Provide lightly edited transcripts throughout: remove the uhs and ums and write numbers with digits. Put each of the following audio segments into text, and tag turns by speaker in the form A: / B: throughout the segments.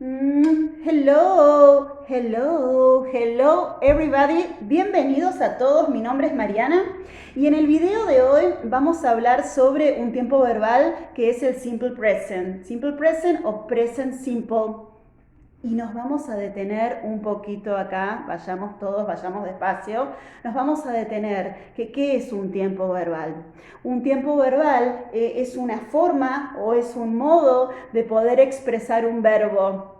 A: Hello everybody, bienvenidos a todos, mi nombre es Mariana y en el video de hoy vamos a hablar sobre un tiempo verbal que es el simple present o present simple. Y nos vamos a detener un poquito acá, vayamos todos, vayamos despacio, nos vamos a detener. ¿Qué es un tiempo verbal? Un tiempo verbal es una forma o es un modo de poder expresar un verbo.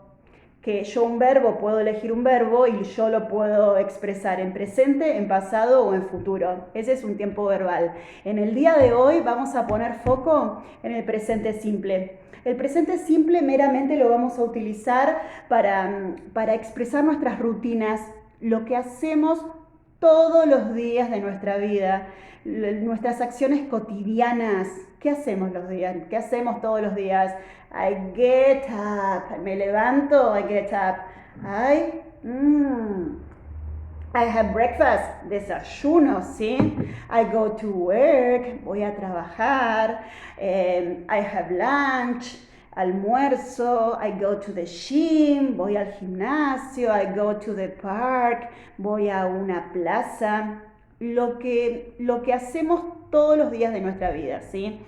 A: Que yo un verbo puedo elegir un verbo y yo lo puedo expresar en presente, en pasado o en futuro. Ese es un tiempo verbal. En el día de hoy vamos a poner foco en el presente simple. El presente simple meramente lo vamos a utilizar para expresar nuestras rutinas, lo que hacemos todos los días de nuestra vida, nuestras acciones cotidianas. ¿Qué hacemos los días? ¿Qué hacemos todos los días? I get up, me levanto, I get up. I have breakfast, desayuno, ¿sí? I go to work, voy a trabajar. I have lunch, almuerzo. I go to the gym, voy al gimnasio. I go to the park, voy a una plaza. Lo que hacemos todos los días de nuestra vida, ¿sí?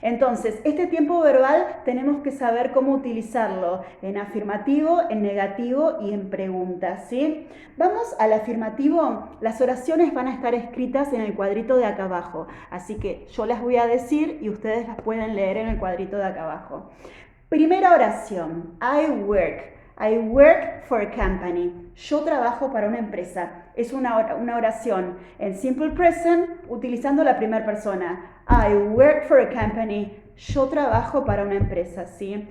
A: Entonces, este tiempo verbal tenemos que saber cómo utilizarlo en afirmativo, en negativo y en preguntas, ¿sí? Vamos al afirmativo. Las oraciones van a estar escritas en el cuadrito de acá abajo, así que yo las voy a decir y ustedes las pueden leer en el cuadrito de acá abajo. Primera oración, I work for a company. Yo trabajo para una empresa. Es una oración en simple present utilizando la primera persona. I work for a company. Yo trabajo para una empresa, ¿sí?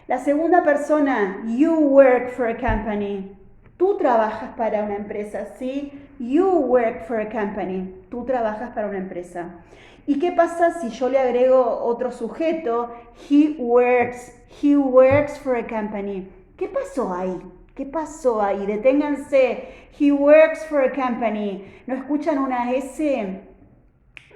A: La segunda persona, you work for a company. Tú trabajas para una empresa, ¿sí? You work for a company. Tú trabajas para una empresa. ¿Y qué pasa si yo le agrego otro sujeto? He works for a company. ¿Qué pasó ahí? ¿Qué pasó ahí? Deténganse. He works for a company. ¿No escuchan una S?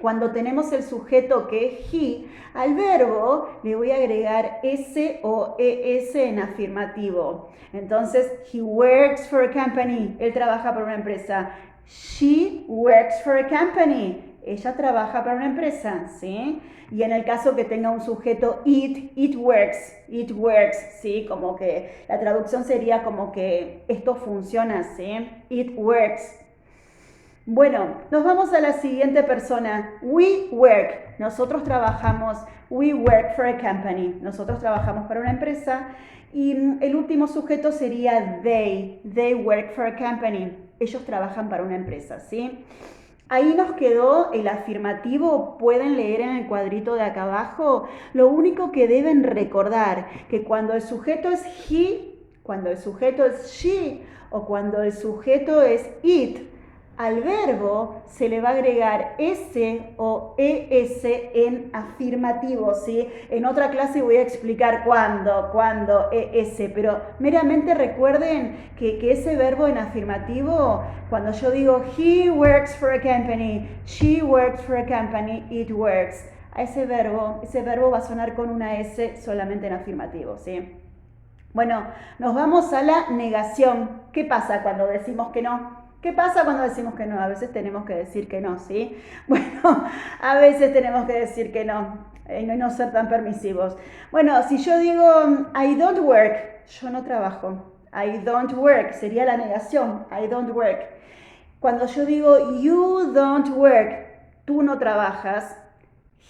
A: Cuando tenemos el sujeto que es he, al verbo le voy a agregar S o ES en afirmativo. Entonces, he works for a company. Él trabaja para una empresa. She works for a company. Ella trabaja para una empresa, ¿sí? Y en el caso que tenga un sujeto it works, ¿sí? Como que la traducción sería como que esto funciona, ¿sí? It works. Bueno, nos vamos a la siguiente persona. We work. Nosotros trabajamos. We work for a company. Nosotros trabajamos para una empresa. Y el último sujeto sería they. They work for a company. Ellos trabajan para una empresa, ¿sí? Ahí nos quedó el afirmativo, pueden leer en el cuadrito de acá abajo. Lo único que deben recordar, que cuando el sujeto es he, cuando el sujeto es she o cuando el sujeto es it, al verbo se le va a agregar S o ES en afirmativo, ¿sí? En otra clase voy a explicar cuándo ES, pero meramente recuerden que ese verbo en afirmativo, cuando yo digo he works for a company, she works for a company, it works, a ese verbo va a sonar con una S solamente en afirmativo, ¿sí? Bueno, nos vamos a la negación. ¿Qué pasa cuando decimos que no? ¿Qué pasa cuando decimos que no? A veces tenemos que decir que no, ¿sí? Bueno, a veces tenemos que decir que no y no ser tan permisivos. Bueno, si yo digo I don't work, yo no trabajo. I don't work sería la negación. I don't work. Cuando yo digo you don't work, tú no trabajas.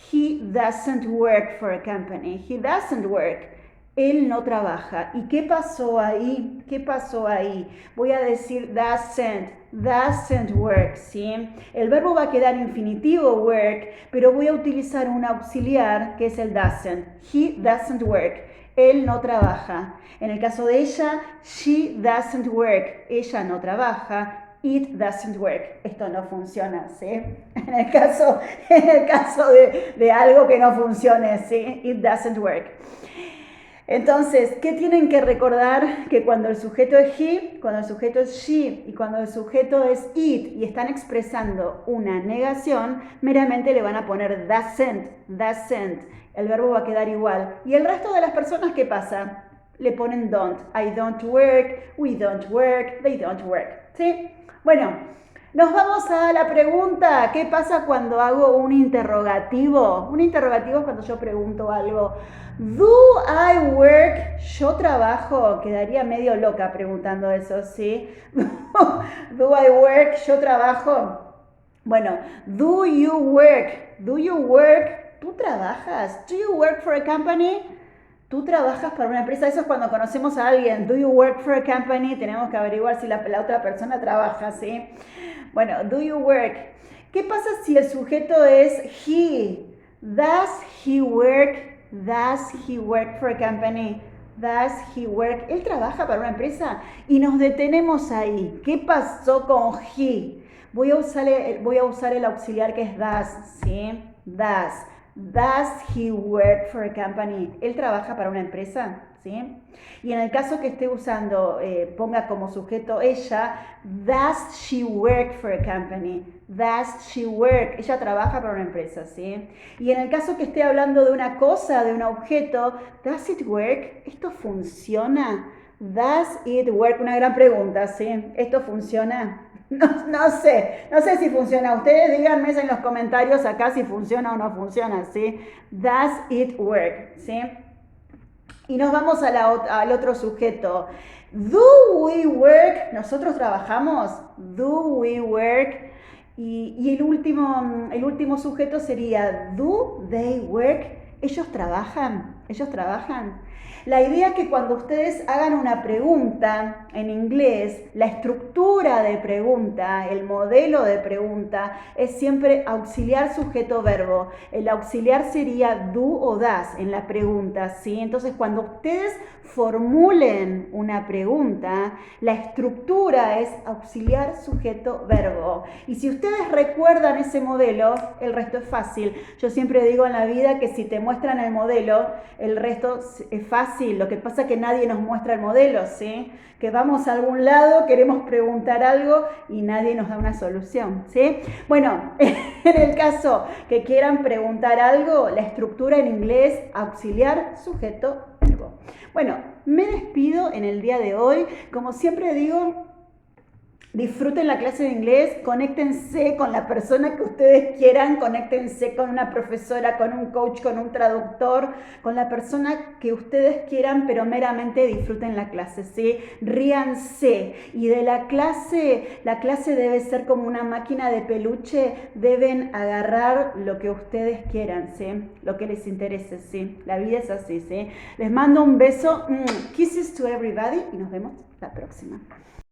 A: He doesn't work for a company. He doesn't work. Él no trabaja. ¿Y qué pasó ahí? ¿Qué pasó ahí? Voy a decir doesn't work, ¿sí? El verbo va a quedar infinitivo work, pero voy a utilizar un auxiliar que es el doesn't. He doesn't work. Él no trabaja. En el caso de ella, she doesn't work. Ella no trabaja. It doesn't work. Esto no funciona, ¿sí? En el caso de algo que no funcione, ¿sí? It doesn't work. Entonces, ¿qué tienen que recordar? Que cuando el sujeto es he, cuando el sujeto es she y cuando el sujeto es it y están expresando una negación, meramente le van a poner doesn't. El verbo va a quedar igual. ¿Y el resto de las personas qué pasa? le ponen don't. I don't work, we don't work, they don't work. ¿Sí? Bueno, nos vamos a la pregunta. ¿Qué pasa cuando hago un interrogativo? Un interrogativo es cuando yo pregunto algo. Do I work? Yo trabajo. Quedaría medio loca preguntando eso, ¿sí? Do I work? Yo trabajo. Bueno, do you work? Do you work? ¿Tú trabajas? Do you work for a company? ¿Tú trabajas para una empresa? Eso es cuando conocemos a alguien. Do you work for a company? Tenemos que averiguar si la otra persona trabaja, ¿sí? Bueno, do you work? ¿Qué pasa si el sujeto es he? Does he work? Does he work for a company? Does he work? ¿Él trabaja para una empresa? Y nos detenemos ahí. ¿Qué pasó con he? Voy a usar el auxiliar que es does, ¿sí? Does. Does he work for a company? ¿Él trabaja para una empresa? ¿Sí? Y en el caso que esté usando, ponga como sujeto ella, does she work for a company? Does she work? Ella trabaja para una empresa, ¿sí? Y en el caso que esté hablando de una cosa, de un objeto, does it work? ¿Esto funciona? Does it work? Una gran pregunta, ¿sí? ¿Esto funciona? No sé si funciona. Ustedes díganme en los comentarios acá si funciona o no funciona, ¿sí? Does it work? ¿Sí? Y nos vamos al otro sujeto. Do we work? ¿Nosotros trabajamos? Do we work? Y el último sujeto sería do they work? ¿Ellos trabajan? ¿Ellos trabajan? La idea es que cuando ustedes hagan una pregunta en inglés, la estructura de pregunta, el modelo de pregunta es siempre auxiliar sujeto verbo. El auxiliar sería do o das en la pregunta, ¿sí? Entonces cuando ustedes formulen una pregunta, la estructura es auxiliar sujeto verbo. Y si ustedes recuerdan ese modelo, el resto es fácil. Yo siempre digo en la vida que si te muestran el modelo, el resto es fácil. Lo que pasa es que nadie nos muestra el modelo, ¿sí? Que vamos a algún lado, queremos preguntar algo y nadie nos da una solución, ¿sí? Bueno, en el caso que quieran preguntar algo, la estructura en inglés, auxiliar sujeto verbo. Bueno, me despido en el día de hoy. Como siempre digo, disfruten la clase de inglés, conéctense con la persona que ustedes quieran, conéctense con una profesora, con un coach, con un traductor, con la persona que ustedes quieran, pero meramente disfruten la clase, ¿sí? Ríanse. Y de la clase debe ser como una máquina de peluche, deben agarrar lo que ustedes quieran, ¿sí? Lo que les interese, ¿sí? La vida es así, ¿sí? Les mando un beso, kisses to everybody y nos vemos la próxima.